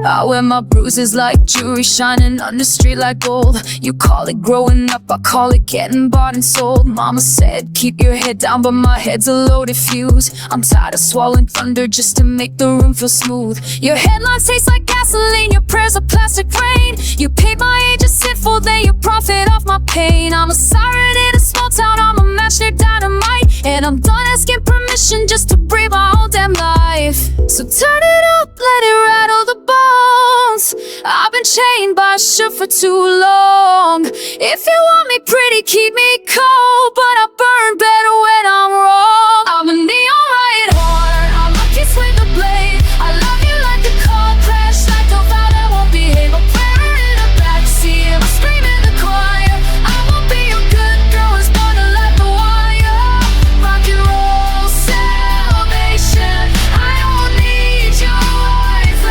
I wear my bruises like jewelry, shining on the street like gold. You call it growing up, I call it getting bought and sold. Mama said keep your head down, but my head's a loaded fuse. I'm tired of swallowing thunder just to make the room feel smooth. Your headlines taste like gasoline, your prayers are plastic rain. You paid my age a sinful, then you profit off my pain. I'm a siren in a small town, I'm a match near dynamite, and I'm done asking permission just to breathe my own damn life. So turn it up, let it rattle the bones. I've been chained by a shirt for too long. If you want me pretty, keep me cold, but I burn better when I'm wrong. I'm a neon riot heart, I'm a kiss with a blade. I love you like a car crash, like a vow that won't behave. A prayer in the backseat, I'm screaming in the choir. I won't be your good girl, was born to light the wire. Rock and roll salvation, I don't need your life.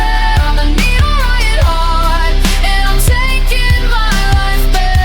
I'm a neon riot heart, and I'm taking my life back.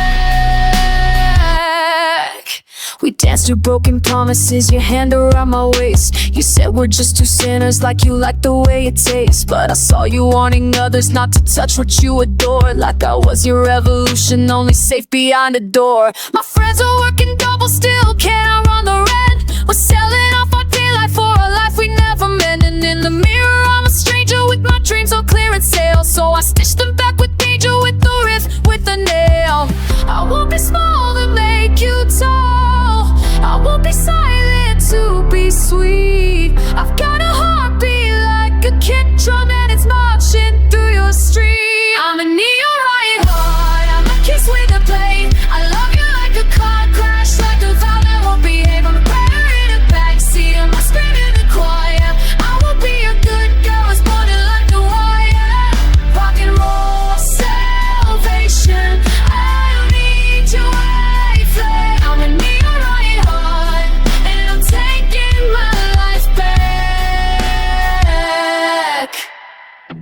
We danced through broken promises, your hand around my waist. You said we're just two sinners, like you like the way it tastes. But I saw you warning others not to touch what you adore, like I was your revolution, only safe behind a door. My friends are working double, still can't run the rent. We're selling off our daylight for a life we never meant. And in the mirror I'm a stranger with my dreams on clearance sale, so I stitched them back with danger, with the riff, with the nail. I won't be small to make you tall, I won't be silent to be sweet. I've got a heartbeat like a kick drum, and it's marching through your street. I'm a neon riot heart, I'm a kiss with a blade. I love you like a car crash, like a vow that won't behave. I'm a prayer in the backseat, I'm a scream in the choir. I won't be your good girl, was born to light the wire. Rock and roll salvation, I don't need your wavelength. I'm a neon riot heart, and I'm taking my life back.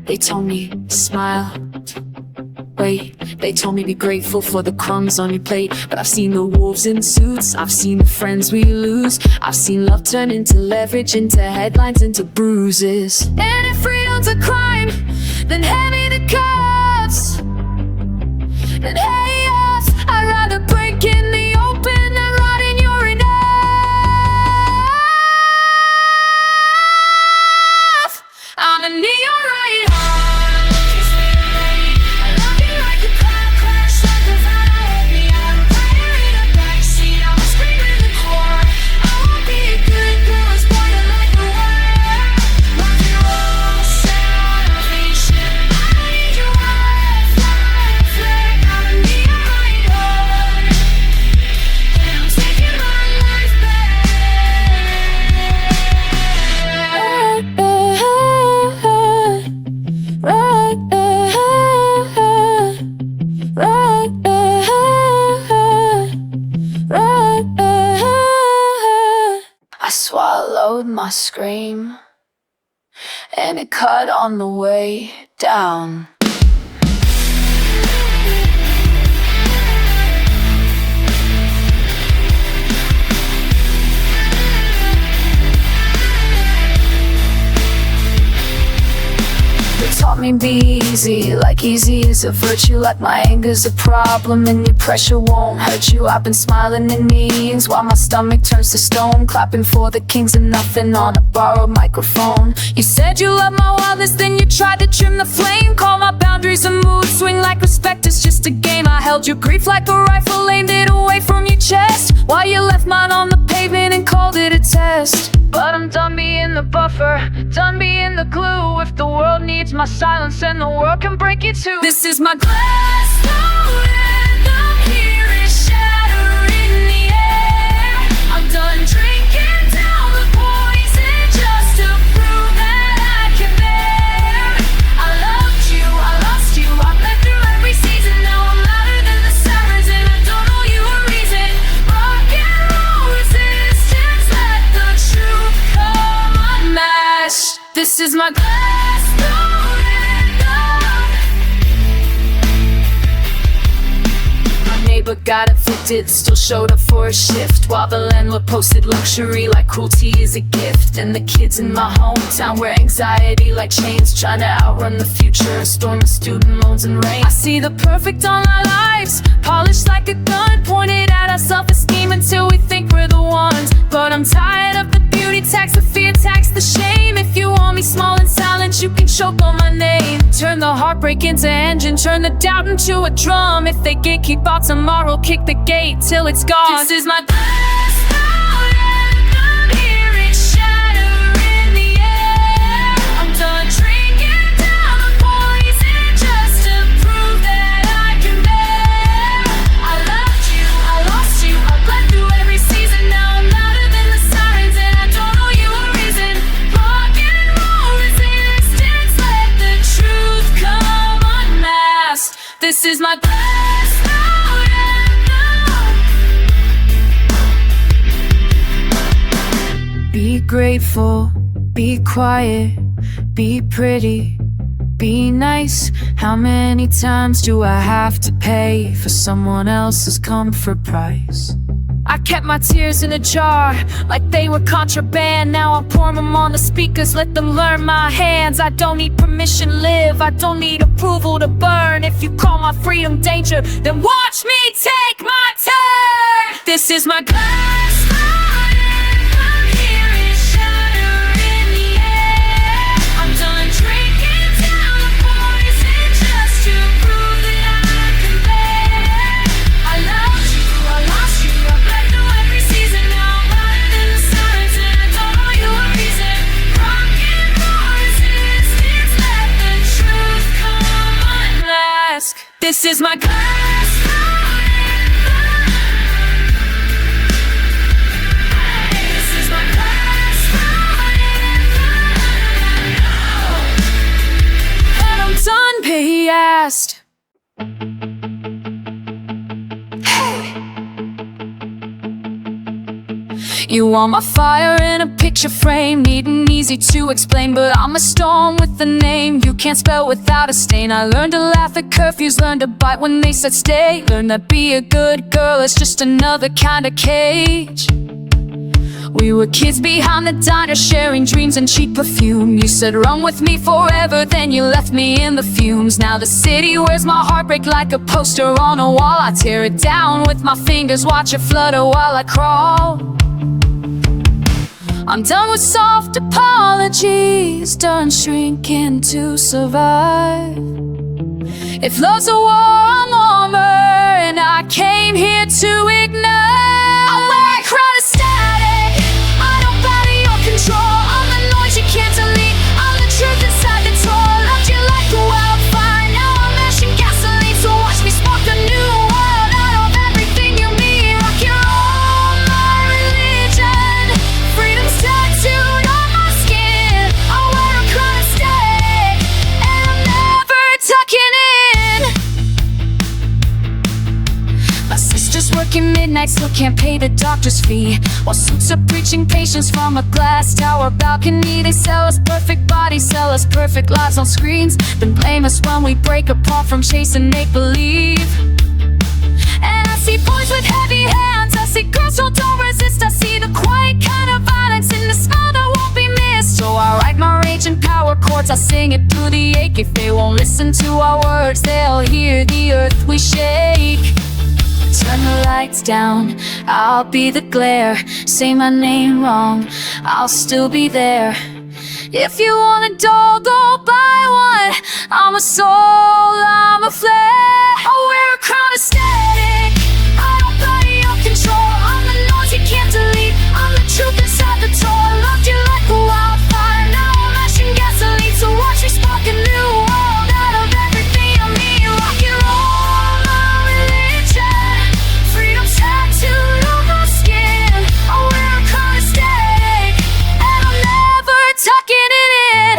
They told me smile, wait, they told me be grateful for the crumbs on your plate. But I've seen the wolves in suits, I've seen the friends we lose. I've seen love turn into leverage, into headlines, into bruises. And if freedom's a crime, then hand me the cuffs. And hey yes, I'd rather break in the open than rot in your enough. I'm a neon riot heart, kiss me late. I love you like a car crash, like a vow that won't be. I'm a prayer in the backseat, I'm a scream in the core. I won't be a good girl, was born to light the wire. Rock and roll salvation, I don't need your lifeline flag. I'm a neon riot heart, and I'm taking my life back. I swallowed my scream, and it cut on the way down. They taught me be easy, like easy is a virtue, like my anger's a problem and your pressure won't hurt you. I've been smiling in meetings while my stomach turns to stone, clapping for the kings and nothing on a borrowed microphone. You said you loved my wildness, then you tried to trim the flame. Call my boundaries a mood swing, like respect is just a game. I held your grief like a rifle, aimed it away from your chest, while you left mine on the pavement and called it a test. But I'm done being the buffer, done being the glue. If the world needs my silence, then the world can break it too. This is my glass note anthem, hear it shatter in the air. I'm done drinking down the poison just to prove that I can bear. I loved you, I lost you, I've been through every season. Now I'm louder than the sirens, and I don't owe you a reason. Rock and roll resistance, let the truth come unmatched. This is my glass note anthem. but got evicted. Still showed up for a shift, while the landlord posted luxury like cruelty is a gift. And the kids in my hometown wear anxiety like chains, trying to outrun the future, a storm of student loans and rain. I see the perfect on our lives, polished like a gun, pointed at our self-esteem until we think we're the ones. But I'm tired of the beauty tax, the fear tax, the shame. If you want me small and silent, you can choke on my name. Turn the heartbreak into engine, turn the doubt into a drum. If they gatekeep out tomorrow, kick the gate till it's gone. This is my last thought and I'm hearing shatter in the air. I'm done drinking down the poison just to prove that I can bear. I loved you, I lost you, I bled through every season. Now I'm louder than the sirens and I don't owe you a reason. Rock and roll resistance, let the truth come unmasked. This is my last thought and I'm be grateful, be quiet, be pretty, be nice. How many times do I have to pay for someone else's comfort price? I kept my tears in a jar, like they were contraband. Now I pour them on the speakers, let them learn my hands. I don't need permission to live, I don't need approval to burn. If you call my freedom danger, then watch me take my turn. This is my glass thought and I'm hearing shatter in the air. I'm done drinking down the poison just to prove that I can bear. I loved you, I lost you, I bled through every season. Now I'm louder than the sirens and I don't owe you a reason. Rock and roll resistance, let the truth come unmasked. This is my glass thought and this is my glass thought and I'm done being asked. You want my fire in a picture frame, neat and easy to explain, but I'm a storm with a name you can't spell without a stain. I learned to laugh at curfews, learned to bite when they said stay, learned that be a good girl is just another kind of cage. We were kids behind the diner, sharing dreams and cheap perfume. You said run with me forever, then you left me in the fumes. Now the city wears my heartbreak like a poster on a wall. I tear it down with my fingers, watch it flutter while I crawl. I'm done with soft apologies, done shrinking to survive. If love's a war, I'm armor, and I came here to ignite. I'm where I cry to static, I don't bow to your control. I'm the noise you can't delete, I'm the truth inside the door. Loved you like a wildfire, now I'm mashing gasoline. So watch me spark a new world out of everything you mean. Rock and roll, my religion, freedom's tattooed on my skin. I wear a crown of stake, and I'm never tucking in. My sister's working midnight, still can't pay the doctor's fee, while suits are preaching patience from a glass tower balcony. They sell us perfect bodies, sell us perfect lives on screens, then blame us when we break apart from chasing make-believe. And I see boys with heavy hands, I see girls who don't resist, I see the quiet kind of violence in the smile that won't be missed. So I write my rage in power chords, I sing it through the ache. If they won't listen to our words, they'll hear the earth we shake. Turn the lights down, I'll be the glare. Say my name wrong, I'll still be there. If you want a doll, go buy one. I'm a soul, I'm a flare. I wear a crown of static, I don't bow to your control. I'm the noise you can't delete, I'm the truth inside the door. Loved you like a wildfire, now I'm mashing gasoline. So watch me spark a new world out of everything I mean. Rock and roll, my religion, freedom's tattooed on my skin. I wear a crown of static, and I'm never tucking it in.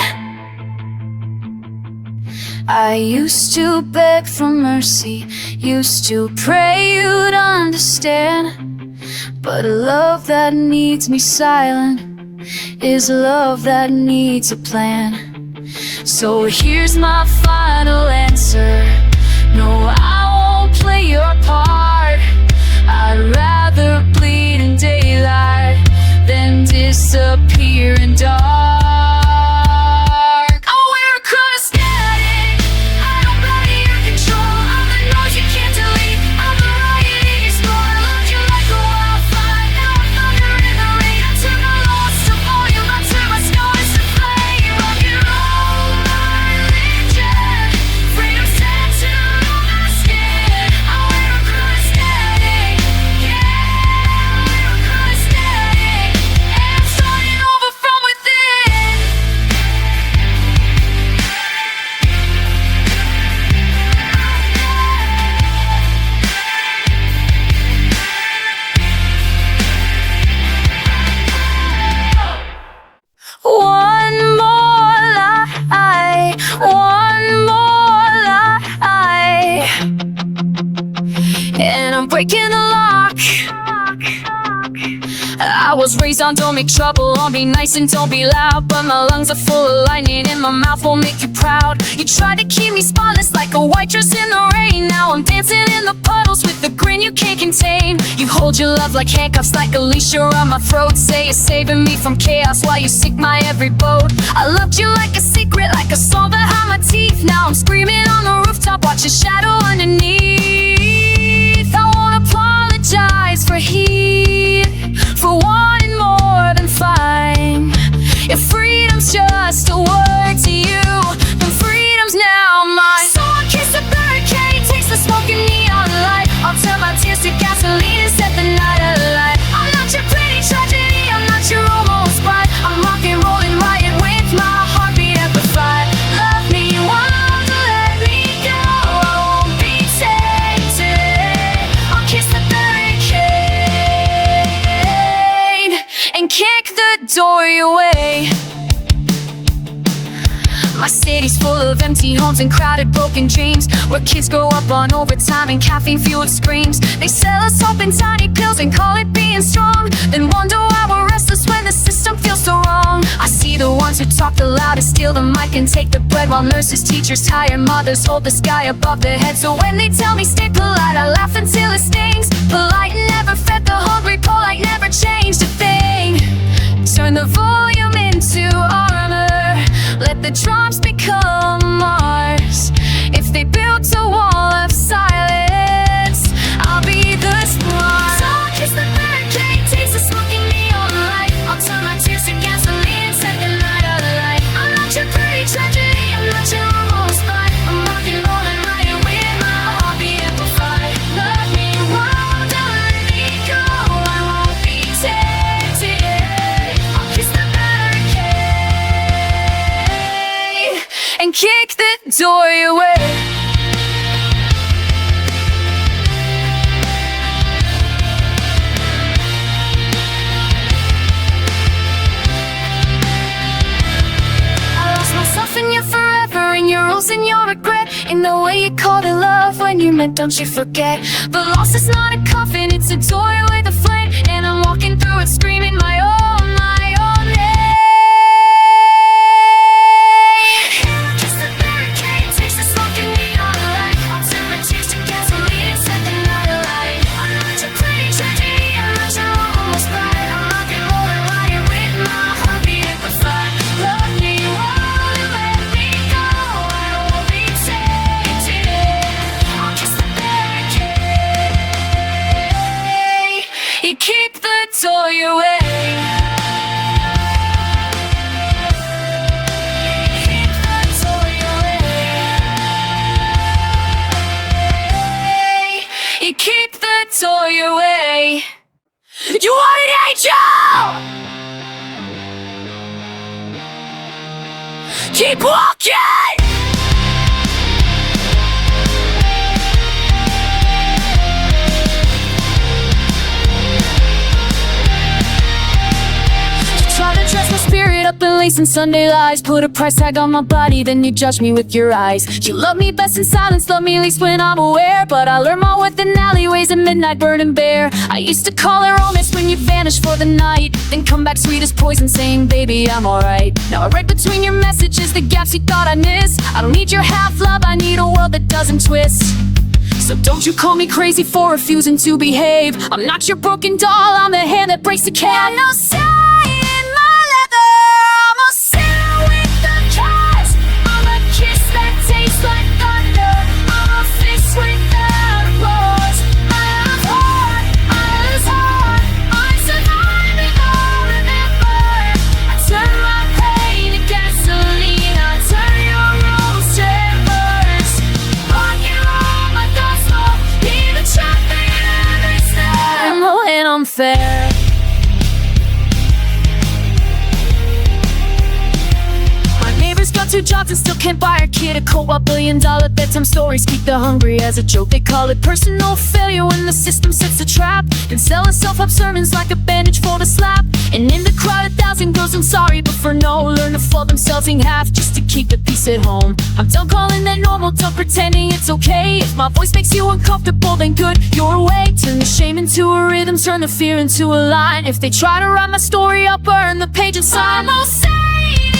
I used to beg for mercy, used to pray you'd understand, but a love that needs me silent is a love that needs a plan. So here's my final answer, no, I won't play your part. disappear in dark. I wear a chronostatic, I don't body your control. I'm the noise you can't delete, I'm the riot in your soul. I loved you like a wildfire, now I'm thunder in the rain. I turn my loss to volume, I turn my scars to flame. Rock and roll, my religion, freedom tattooed on my skin. I wear a chronostatic, yeah, I wear a chronostatic, and I'm starting over from within. One more lie, one more lie, and I'm breaking the lock. I was raised on don't make trouble, on be nice and don't be loud. But my lungs are full of lightning and my mouth will make you proud. You tried to keep me spotless like a white dress in the rain. Now I'm dancing in the puddles with the grin you can't contain. You hold your love like handcuffs, like a leash around my throat. Say you're saving me from chaos while you sink my every boat. I loved you like a secret, like a song behind my teeth. Now I'm screaming on the rooftop, watch your shadow underneath. I won't apologize for heat, for wanting more than fine. If freedom's just a word to you, then freedom's now mine. So I'll kiss the barricade, taste the smoke and neon light. I'll turn my tears to gasoline and set the night alight. I'm not your pretty tragedy, I'm not your almost bride. I'm rock and rolling riot with my heartbeat amplified. Love me wild, let me go, I won't be tainted. I'll kiss the barricade and kick the door your way. My city's full of empty homes and crowded broken dreams, where kids grow up on overtime and caffeine-fueled screams. They sell us hope in tiny pills and call it being strong, then wonder why we're restless when the system feels so wrong. I see the ones who talk the loudest, steal the mic and take the bread, while nurses, teachers, tired mothers hold the sky above their heads. So when they tell me stay polite, I laugh until it stings. Polite never fed the hungry, polite never changed a thing. Turn the volume into armor, let the drums become ours. If they built a wall of silence, I'll be the spark. So I'll kiss the barricade, taste the smoking neon light. I'll turn my tears to gasoline and set the night alight. I'm not your pretty tragedy, I'm not your almost bride. I'm rock and rolling riot with my heartbeat amplified. Love me wild, don't let me go, I won't be tainted. I'll kiss the barricade and kick the door your way. I lost myself in your forever, in your rules and your regret, in the way you called it love when you meant don't you forget. But loss is not a coffin, it's a door with a flame, and I'm walking through it screaming my own name. Kiss the barricade, taste the smoke and neon light. I'll turn my tears to gasoline and set the night alight. I'm not your pretty tragedy, I'm not your almost bride. I'm rock and rolling riot with my heartbeat amplified. Love me wild and let me go, I won't be tainted. I'll kiss the barricade, you keep the door your way. You keep the door your way. You want an angel? Keep walking. Try to dress my spirit up in lace and Sunday lies, put a price tag on my body, then you judge me with your eyes. You love me best in silence, love me least when I'm aware, but I learn my worth in alleyways and midnight burning bare. I used to call it romance when you vanished for the night, then come back sweet as poison saying baby I'm alright. Now I read between your messages the gaps you thought I missed. I don't need your half love, I need a world that doesn't twist. So don't you call me crazy for refusing to behave. I'm not your broken doll, I'm the hand that breaks the cage. No sign in my 2 jobs and still can't buy our kid a co-op. $1 billion bedtime stories keep the hungry as a joke. They call it personal failure when the system sets a trap and selling self-help sermons like a bandage for the slap. And in the crowd 1,000 girls I'm sorry but for no, learn to fold themselves in half just to keep the peace at home. I'm done calling that normal, done pretending it's okay. If my voice makes you uncomfortable, then good, you're away. Turn the shame into a rhythm, turn the fear into a line. If they try to write my story, I'll burn the page and sign. I'm Saint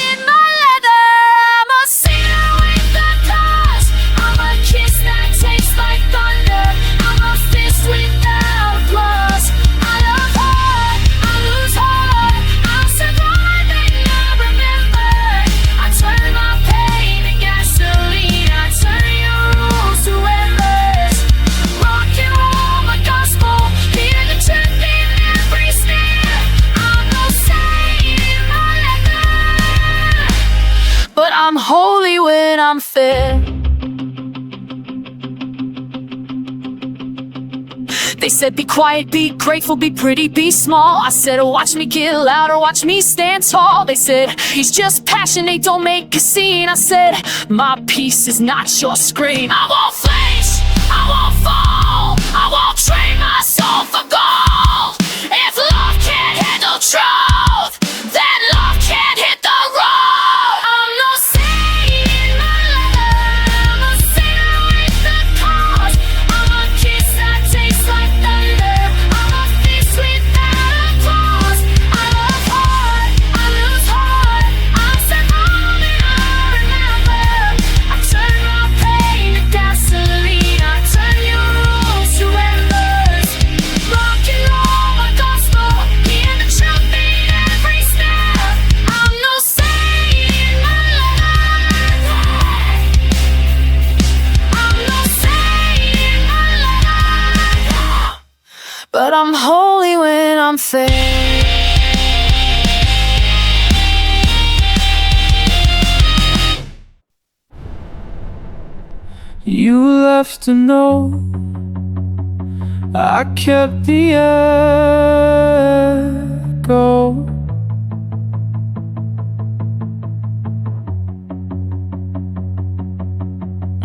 in my leather, I'm a sinner with a cause. I'm a kiss that tastes like thunder, I'm a fist without applause. I love hard, I lose hard, I'll survive and not remember. I turn my pain to gasoline, I turn your rules to embers. Rock and roll, my gospel, hear the truth in every snare. I'm no saint in my leather, but I'm holy when I'm fair. They said be quiet, be grateful, be pretty, be small. I said watch me get loud or watch me stand tall. They said he's just passionate, don't make a scene. I said my peace is not your scream. I won't flinch, I won't fall, I won't trade my soul for gold. If love can't handle truth, then love can't hit the road. I'm no saint in my leather, I'm a sinner with a cause. I'm a kiss that tastes like thunder, I'm a fist without applause. I love hard, I lose hard, I'm sent home and I remember. I turn my pain to gasoline, I turn your rules to embers. Rock and roll, my gospel, hear the truth in every step. I'm no saint in my leather, I'm no saint in my leather, but I'm holy when I'm fair. You left a note, I kept the echo.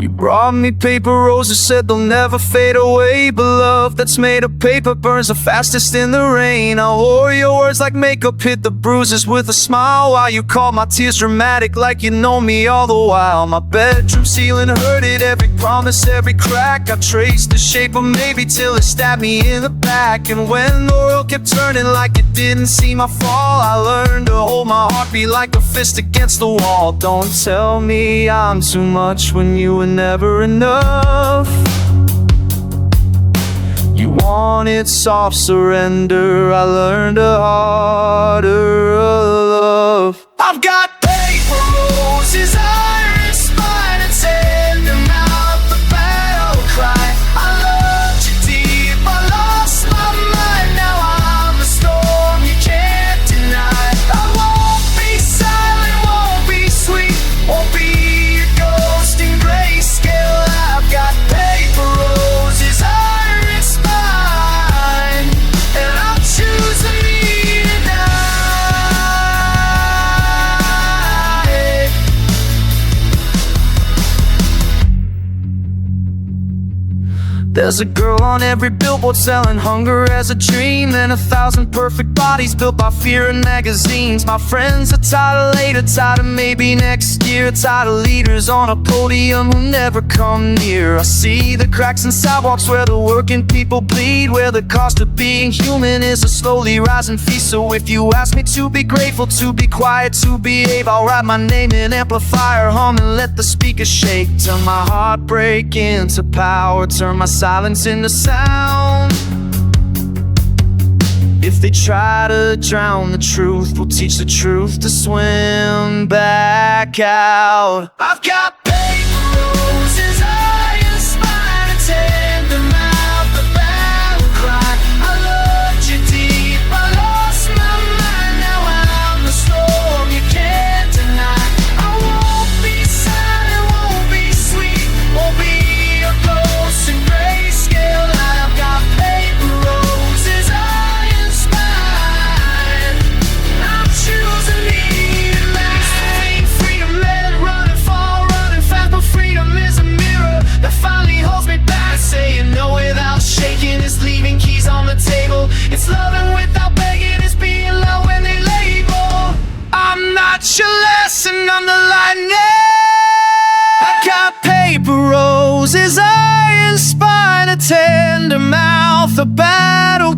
You brought me paper roses, said they'll never fade away. But love that's made of paper burns the fastest in the rain. I wore your words like makeup, hit the bruises with a smile, while you called my tears dramatic like you know me all the while. My bedroom ceiling hurted, every promise, every crack. I traced the shape of maybe till it stabbed me in the back. And when the world kept turning like it didn't see my fall, I learned to hold my heartbeat like a fist against the wall. Don't tell me I'm too much when you were never enough. You wanted soft surrender, I learned a harder love. I've got paper roses, iron spine, and tender mouth, the battle cry. I loved you deep, I lost my mind, now I'm the storm you can't deny. I won't be silent, won't be sweet, won't be your ghost in grayscale. I've got paper roses, iron spine, and I'm choosing me tonight. There's a girl on every billboard selling hunger as a dream, and 1,000 perfect bodies built by fear in magazines. My friends are tired of later, tired of maybe next year, tired of leaders on a podium who never come near. I see the cracks in sidewalks where the working people bleed, where the cost of being human is a slowly rising fee. So if you ask me to be grateful, to be quiet, to behave, I'll write my name in amplifier, hum and let the speakers shake. Turn my heartbreak into power, turn my silence into sound. If they try to drown the truth, we'll teach the truth to swim back out. I've got paper roses, iron spine, and tender mouth, the battle cry. I loved you deep, I lost my mind, now I'm the storm you can't deny. I won't be silent, won't be sweet, won't be your ghost in grayscale. I've got paper roses, iron spine, I'm choosing me tonight. Freedom, let it run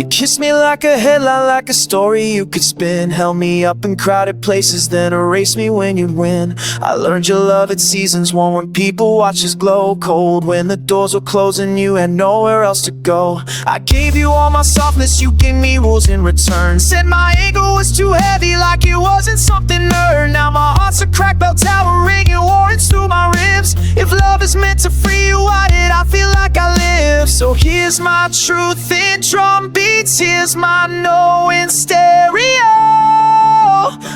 You kissed me like a headline, like a story you could spin. Held me up in crowded places, then erased me when you'd win. I learned your love at seasons, warm when people watch us glow, cold when the doors were closing, you had nowhere else to go. I gave you all my softness, you gave me rules in return. Said my anger was too heavy, like it wasn't something earned. Now my heart's a cracked bell tower, ringing warrants through my ribs. If love is meant to free you, why did I feel like I live? So here's my truth in drum beats, here's my no in stereo.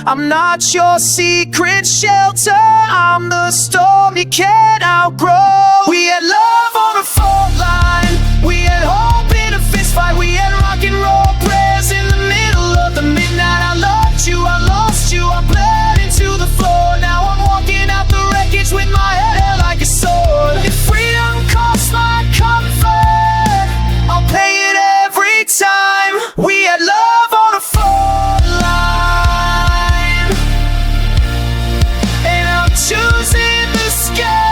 I'm not your secret shelter, I'm the storm you can't outgrow. We had love on a fault line, we had hope in a fist fight, we had rock and roll prayers in the middle of the midnight. I loved you, I lost you, I bled into the floor. Now I'm walking out the wreckage with my head held like a sword. If freedom costs my comfort, I'll pay it every time. We had love on a fault line, and I'm choosing the sky.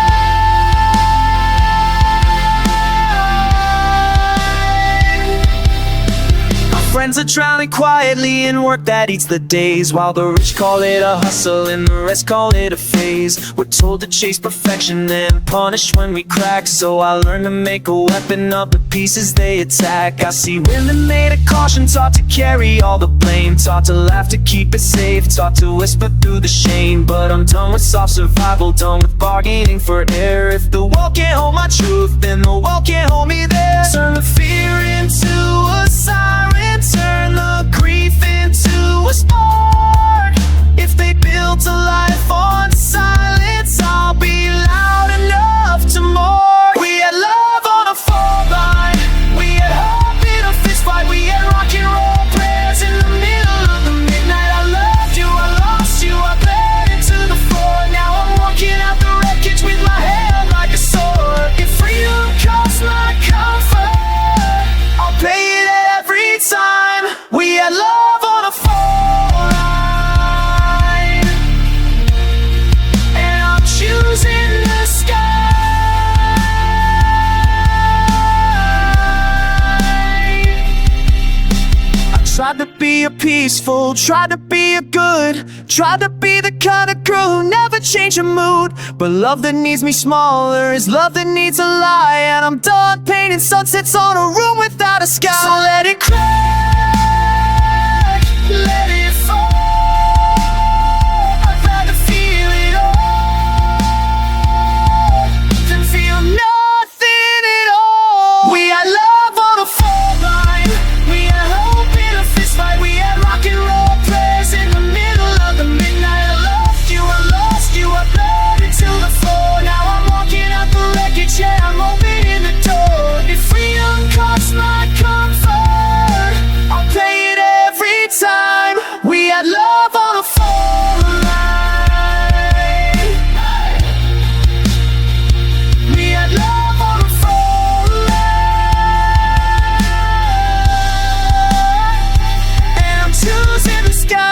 Friends are drowning quietly in work that eats the days, while the rich call it a hustle and the rest call it a phase. We're told to chase perfection and punish when we crack, so I learned to make a weapon of the pieces they attack. I see women made of caution, taught to carry all the blame, taught to laugh to keep it safe, taught to whisper through the shame. But I'm done with soft survival, done with bargaining for air. If the world can't hold my truth, then the world can't hold me there. Turn the fear into a siren, turn the grief into a sport. If they built a life on silence, I'll be loud enough to mourn. We had love on a fault line, we had hope in a fist fight, we had rock and roll prayers in the middle of the midnight. I loved you, I lost you, I bled into the floor. Now I'm walking out the wreckage with my head like a sword. If freedom costs my comfort, I'll pay it every time. We had love on a fault line, and I'm choosing the sky. I tried to be a peaceful, tried to be a good, tried to be the kind of girl who never change her mood. But love that needs me smaller is love that needs a lie, and I'm done painting sunsets on a room without a sky. So let it crack, let it fall. I'd rather feel it all than feel nothing at all. We had love on a fault line, we had hope in a fist fight, we had rock and roll prayers in the middle of the midnight. I loved you, I lost you, I bled into the floor. Now I'm walking out the wreckage, yeah, I'm opening the door. If freedom costs my comfort, I'll pay it every time. We had love on a fault line, we had love on a fault line, and I'm choosing the sky.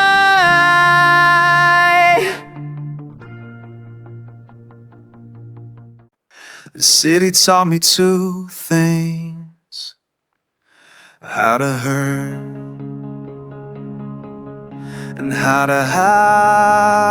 The city taught me two things: how to hurt and how to howl.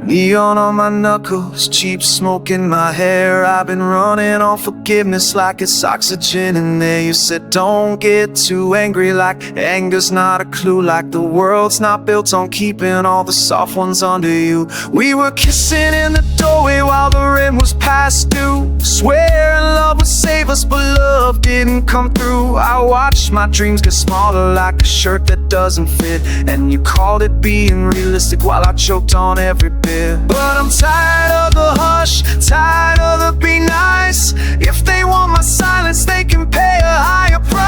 Neon on my knuckles, cheap smoke in my hair. I've been running on forgiveness like it's oxygen in there. You said don't get too angry, like anger's not a clue, like the world's not built on keeping all the soft ones under you. We were kissing in the doorway while the rent was past due, swearing love would save us, but love didn't come through. I watched my dreams get smaller like a shirt that doesn't fit, and you called it being realistic while I choked on every bit. But I'm tired of the hush, tired of the be nice. If they want my silence, they can pay a higher price.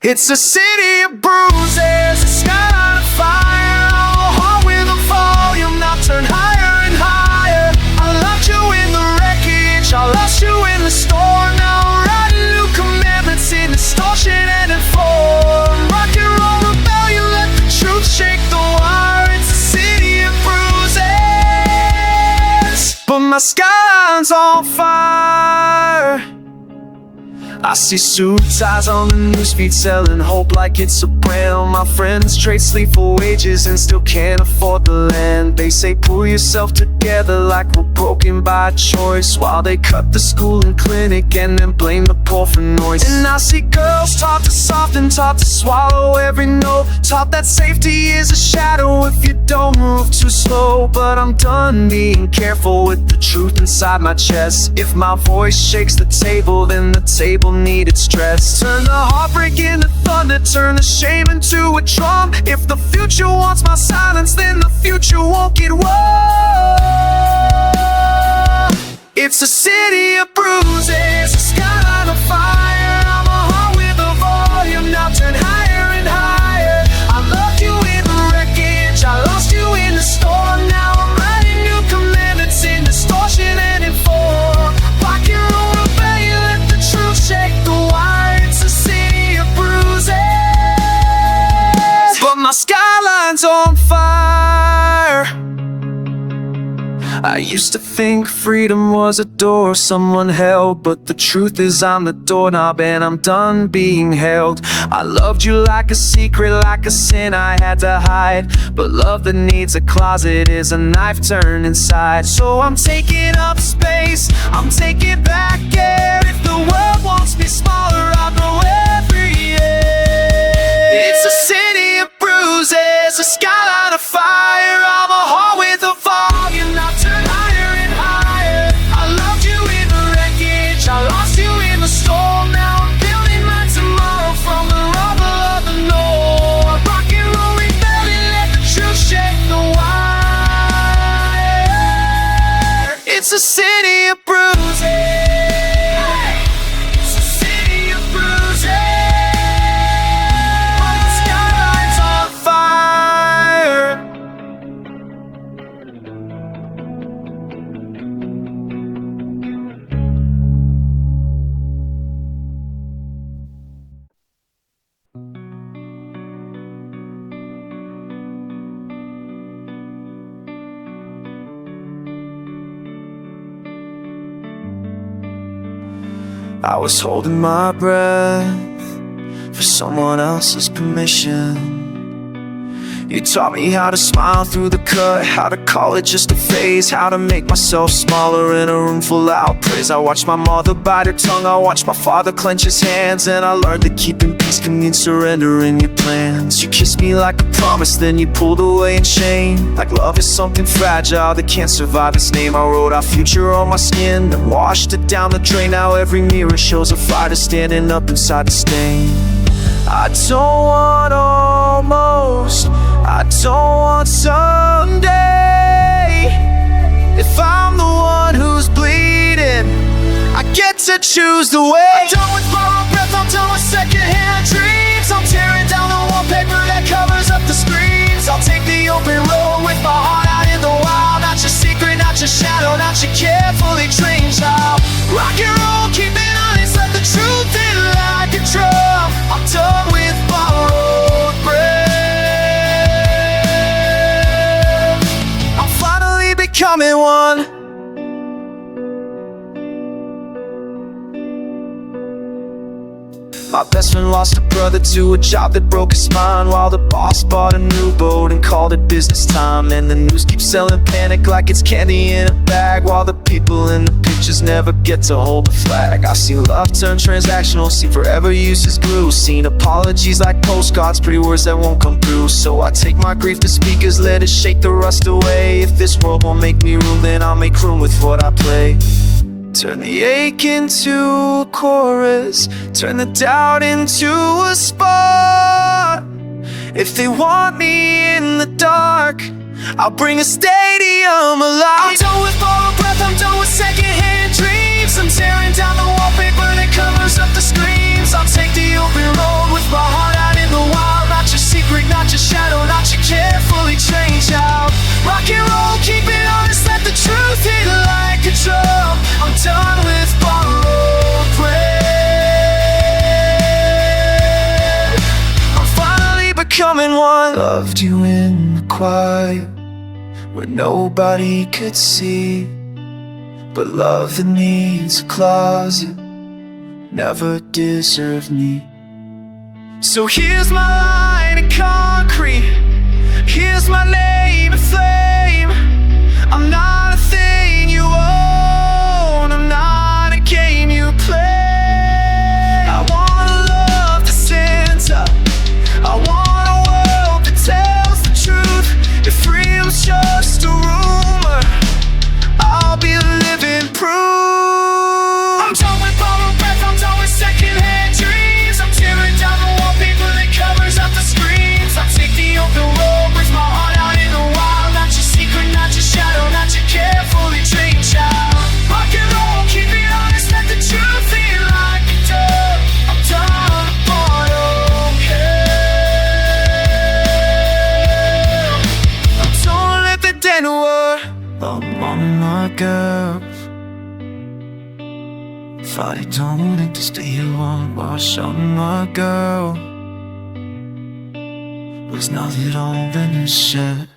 It's a city of bruises, a skyline of fire, a heart with a volume now turn higher and higher. I locked you in the wreckage, I lost you in the storm. Now I'm writing new commandments in distortion and in form. Rock and roll rebellion, let the truth shake the wire. It's a city of bruises, but my skyline's on fire. I see suit ties on the newsfeed selling hope like it's a brand. My friends trade sleep for wages and still can't afford the land. They say pull yourself together like we're broken by choice, while they cut the school and clinic and then blame the poor for noise. And I see girls taught to soften, taught to swallow every no, taught that safety is a shadow if you don't move too slow. But I'm done being careful with the truth inside my chest. If my voice shakes the table, then the table needed stress. Turn the heartbreak into thunder, turn the shame into a drum. If the future wants my silence, then the future won't get won. It's a city of bruises, a skyline of fire. I'm a heart with a volume, now turn higher and higher. I loved you in the wreckage, I lost you in the storm. Now I'm writing new commandments in distortion and in form. Rock your own rebellion, let the truth shake the wire. It's a city of bruises, but my skyline's on fire. I used to think freedom was a door someone held, but the truth is I'm the doorknob and I'm done being held. I loved you like a secret, like a sin I had to hide, but love that needs a closet is a knife turned inside. So I'm taking up space, I'm taking back air. If the world wants me smaller, I'll grow every year. It's a city of bruises, a skyline of fire. I'm a heart with a volume, now turn higher and higher. I loved you in the wreckage, I lost you in the storm. Now I'm building my tomorrow from the rubble of the north. Rock and roll rebellion, let the truth shake the wire. It's a city of bruises. It's a city of bruises. My skyline's on fire. I was holding my breath for someone else's permission. You taught me how to smile through the cut, how to call it just a phase, how to make myself smaller in a room full of loud praise. I watched my mother bite her tongue, I watched my father clench his hands, and I learned that keeping peace can mean surrendering your plans. You kissed me like a promise, then you pulled away in shame. Like love is something fragile that can't survive its name. I wrote our future on my skin, then washed it down the drain. Now every mirror shows a fighter standing up inside the stain. I don't want almost, I don't want someday. If I'm the one who's bleeding, I get to choose the way. I'm done with borrowed breath, I'm done with secondhand dreams. I'm tearing down the wallpaper that covers up the screens. I'll take the open road with my heart out in the wild. Not your secret, not your shadow, not your carefully trained child. Rock and roll, keep it honest, let the truth in like a drum. I'm done with borrowed breath. I'm finally becoming one. My best friend lost a brother to a job that broke his mind, while the boss bought a new boat and called it business time. And the news keeps selling panic like it's candy in a bag, while the people in the pictures never get to hold the flag. I've seen love turn transactional, seen forever use as glue, seen apologies like postcards, pretty words that won't come through. So I take my grief to speakers, let it shake the rust away. If this world won't make me room, then I'll make room with what I play. Turn the ache into a chorus, turn the doubt into a spark. If they want me in the dark, I'll bring a stadium alive. I'm done with borrowed breath, I'm done with secondhand dreams. I'm tearing down the wallpaper that covers up the screens. I'll take the open road with my heart out in the wild. Not your secret, not your shadow, not your carefully trained child. Rock and roll, keep it honest, let the truth hit like a drum. I'm done with borrowed breath. I'm finally becoming one. Loved you in the quiet, where nobody could see, but love that needs a closet never deserved me. So here's my line in concrete, here's my name in flame. I'm not a thing you own, I'm not a game you play. I want a love that stands up, I want a world that tells the truth. If freedom's just a rumor, I'll be living proof. I'm done with borrowed breath, I'm done with secondhand dreams. I'm tearing down the wallpaper that covers up the screens. I'll take the open road, breathe my heart out in the wild. Not your secret, not your shadow, not your carefully trained child. Rock and roll, keep it honest, let the truth feel like a dove. I'm done with borrowed hell. I'm don't let the dead word. I'm on my girl. Thought I don't want to stay alone, wash on my girl. Was now that all been said.